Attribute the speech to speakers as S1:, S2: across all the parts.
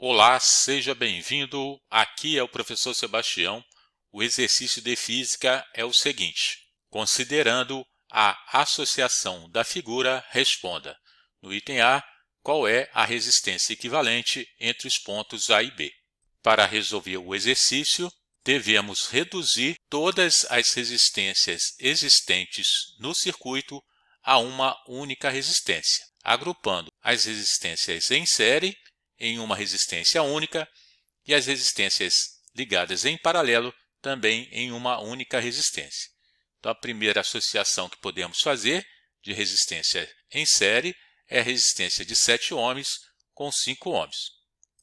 S1: Olá, seja bem-vindo. Aqui é o professor Sebastião. O exercício de física é o seguinte: considerando a associação da figura, responda. No item A, qual é a resistência equivalente entre os pontos A e B? Para resolver o exercício, devemos reduzir todas as resistências existentes no circuito a uma única resistência, agrupando as resistências em série em uma resistência única e as resistências ligadas em paralelo também em uma única resistência. Então, a primeira associação que podemos fazer de resistência em série é a resistência de 7 ohms com 5 ohms.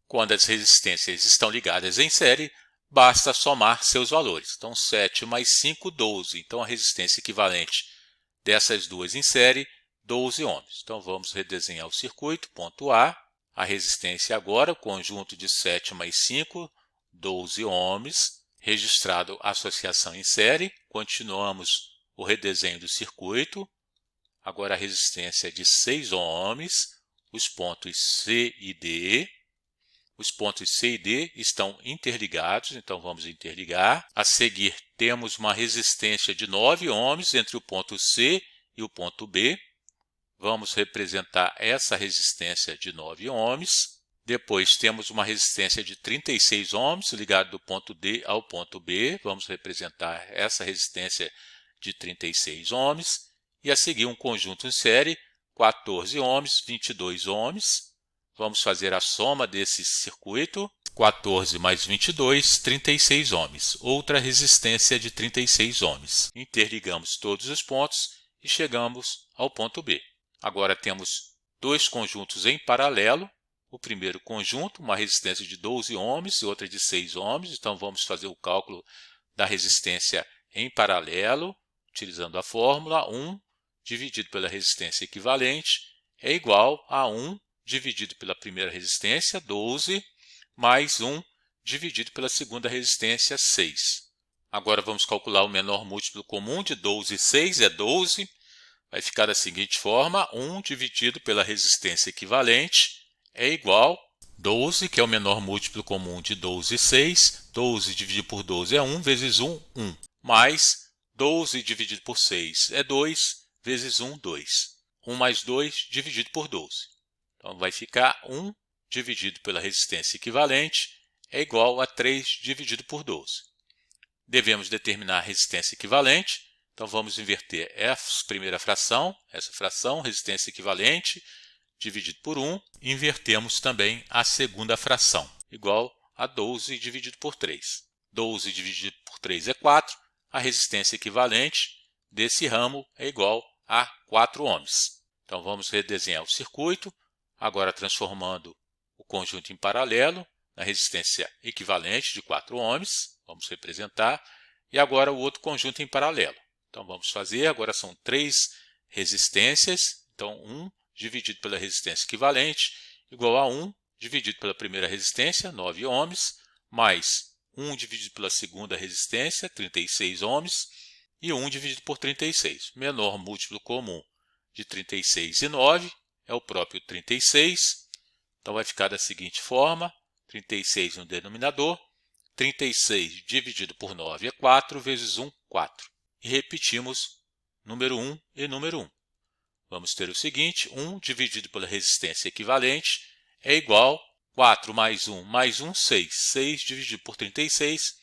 S1: Quando as resistências estão ligadas em série, basta somar seus valores. Então, 7 mais 5, 12. Então, a resistência equivalente dessas duas em série, 12 ohms. Então, vamos redesenhar o circuito. Ponto A. A resistência agora, o conjunto de 7 mais 5, 12 ohms, registrado a associação em série. Continuamos o redesenho do circuito. Agora a resistência é de 6 ohms, os pontos C e D. Os pontos C e D estão interligados, então vamos interligar. A seguir, temos uma resistência de 9 ohms entre o ponto C e o ponto B. Vamos representar essa resistência de 9 ohms. Depois temos uma resistência de 36 ohms ligada do ponto D ao ponto B. Vamos representar essa resistência de 36 ohms. E a seguir um conjunto em série, 14 ohms, 22 ohms. Vamos fazer a soma desse circuito. 14 mais 22, 36 ohms. Outra resistência de 36 ohms. Interligamos todos os pontos e chegamos ao ponto B. Agora temos dois conjuntos em paralelo. O primeiro conjunto, uma resistência de 12 ohms e outra de 6 ohms. Então, vamos fazer o cálculo da resistência em paralelo, utilizando a fórmula 1 dividido pela resistência equivalente é igual a 1 dividido pela primeira resistência, 12, mais 1 dividido pela segunda resistência, 6. Agora, vamos calcular o menor múltiplo comum de 12 e 6, é 12. Vai ficar da seguinte forma: 1 dividido pela resistência equivalente é igual a 12, que é o menor múltiplo comum de 12 e 6. 12 dividido por 12 é 1, vezes 1, 1. Mais 12 dividido por 6 é 2, vezes 1, 2. 1 mais 2 dividido por 12. Então, vai ficar 1 dividido pela resistência equivalente é igual a 3 dividido por 12. Devemos determinar a resistência equivalente. Então, vamos inverter essa primeira fração, resistência equivalente, dividido por 1. Invertemos também a segunda fração, igual a 12 dividido por 3. 12 dividido por 3 é 4. A resistência equivalente desse ramo é igual a 4 ohms. Então, vamos redesenhar o circuito, agora transformando o conjunto em paralelo na resistência equivalente de 4 ohms. Vamos representar. E agora o outro conjunto em paralelo. Então, vamos fazer, agora são 3 resistências, então 1 dividido pela resistência equivalente, igual a 1 dividido pela primeira resistência, 9 ohms, mais 1 dividido pela segunda resistência, 36 ohms, e 1 dividido por 36. O menor múltiplo comum de 36 e 9 é o próprio 36, então vai ficar da seguinte forma: 36 no denominador, 36 dividido por 9 é 4, vezes 1, 4. E repetimos número 1 e número 1. Vamos ter o seguinte: 1 dividido pela resistência equivalente é igual a 4 mais 1, 6. 6 dividido por 36,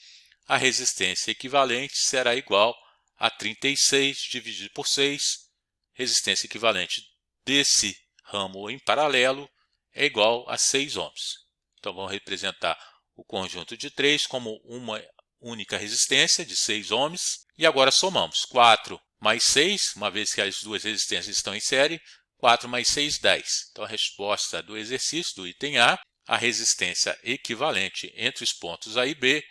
S1: a resistência equivalente será igual a 36 dividido por 6. Resistência equivalente desse ramo em paralelo é igual a 6 ohms. Então, vamos representar o conjunto de 3 como uma única resistência de 6 ohms. E agora somamos 4 mais 6, uma vez que as duas resistências estão em série, 4 mais 6, 10. Então, a resposta do exercício do item A, a resistência equivalente entre os pontos A e B,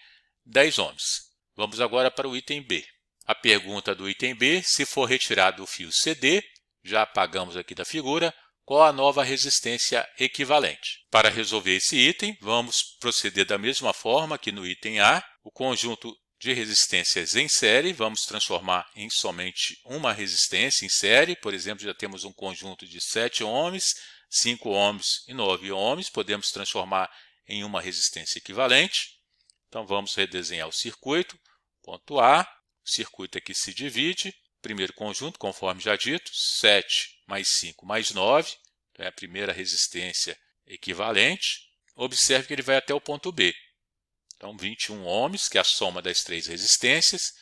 S1: 10 ohms. Vamos agora para o item B. A pergunta do item B: se for retirado o fio CD, já apagamos aqui da figura, qual a nova resistência equivalente? Para resolver esse item, vamos proceder da mesma forma que no item A. O conjunto de resistências em série, vamos transformar em somente uma resistência em série. Por exemplo, já temos um conjunto de 7 ohms, 5 ohms e 9 ohms. Podemos transformar em uma resistência equivalente. Então, vamos redesenhar o circuito. Ponto A, o circuito aqui se divide. Primeiro conjunto, conforme já dito, 7 mais 5 mais 9. Então, é a primeira resistência equivalente. Observe que ele vai até o ponto B. Então, 21 ohms, que é a soma das três resistências.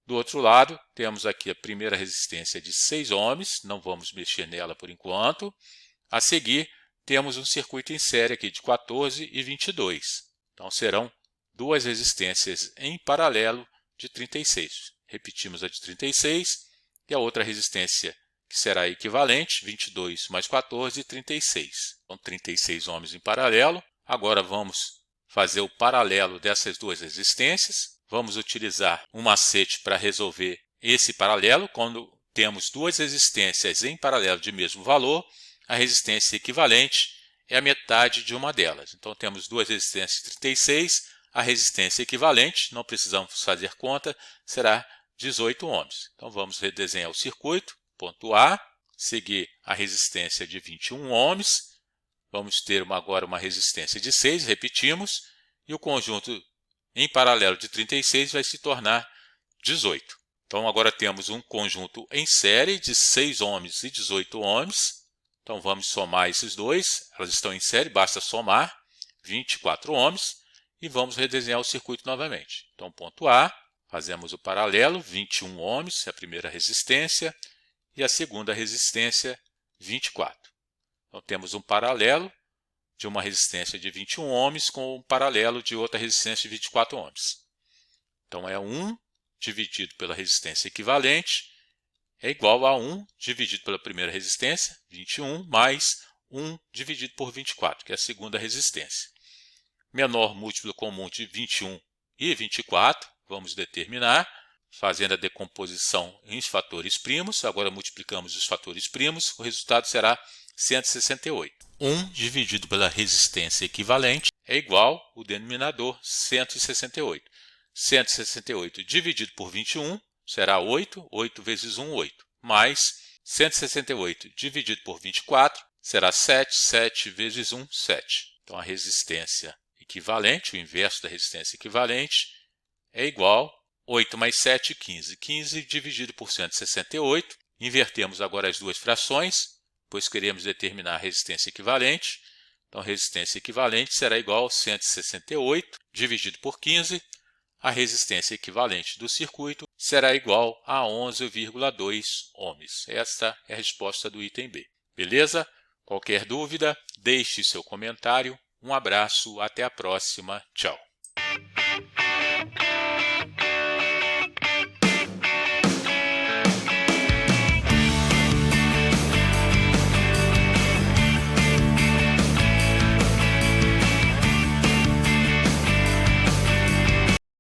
S1: Do outro lado, temos aqui a primeira resistência de 6 ohms, não vamos mexer nela por enquanto. A seguir, temos um circuito em série aqui de 14 e 22. Então, serão duas resistências em paralelo de 36. Repetimos a de 36 e a outra resistência que será equivalente, 22 mais 14, 36. Então, 36 ohms em paralelo. Agora, vamos fazer o paralelo dessas duas resistências. Vamos utilizar um macete para resolver esse paralelo. Quando temos duas resistências em paralelo de mesmo valor, a resistência equivalente é a metade de uma delas. Então, temos duas resistências de 36, a resistência equivalente, não precisamos fazer conta, será 18 ohms. Então, vamos redesenhar o circuito. Ponto A, seguir a resistência de 21 ohms. Vamos ter agora uma resistência de 6, repetimos, e o conjunto em paralelo de 36 vai se tornar 18. Então, agora temos um conjunto em série de 6 ohms e 18 ohms. Então, vamos somar esses dois. Elas estão em série, basta somar 24 ohms. E vamos redesenhar o circuito novamente. Então, ponto A, fazemos o paralelo, 21 ohms, é a primeira resistência, e a segunda resistência, 24. Então, temos um paralelo de uma resistência de 21 ohms com um paralelo de outra resistência de 24 ohms. Então, é 1 dividido pela resistência equivalente é igual a 1 dividido pela primeira resistência, 21, mais 1 dividido por 24, que é a segunda resistência. Menor múltiplo comum de 21 e 24, vamos determinar, fazendo a decomposição em fatores primos. Agora multiplicamos os fatores primos, o resultado será 168. 1 dividido pela resistência equivalente é igual ao denominador 168. 168 dividido por 21 será 8, 8 vezes 1, 8, mais 168 dividido por 24 será 7, 7 vezes 1, 7. Então, a resistência equivalente, o inverso da resistência equivalente, é igual a 8 mais 7, 15. 15 dividido por 168. Invertemos agora as duas frações, pois queremos determinar a resistência equivalente. Então, a resistência equivalente será igual a 168 dividido por 15. A resistência equivalente do circuito será igual a 11,2 ohms. Esta é a resposta do item B. Beleza? Qualquer dúvida, deixe seu comentário. Um abraço, até a próxima. Tchau.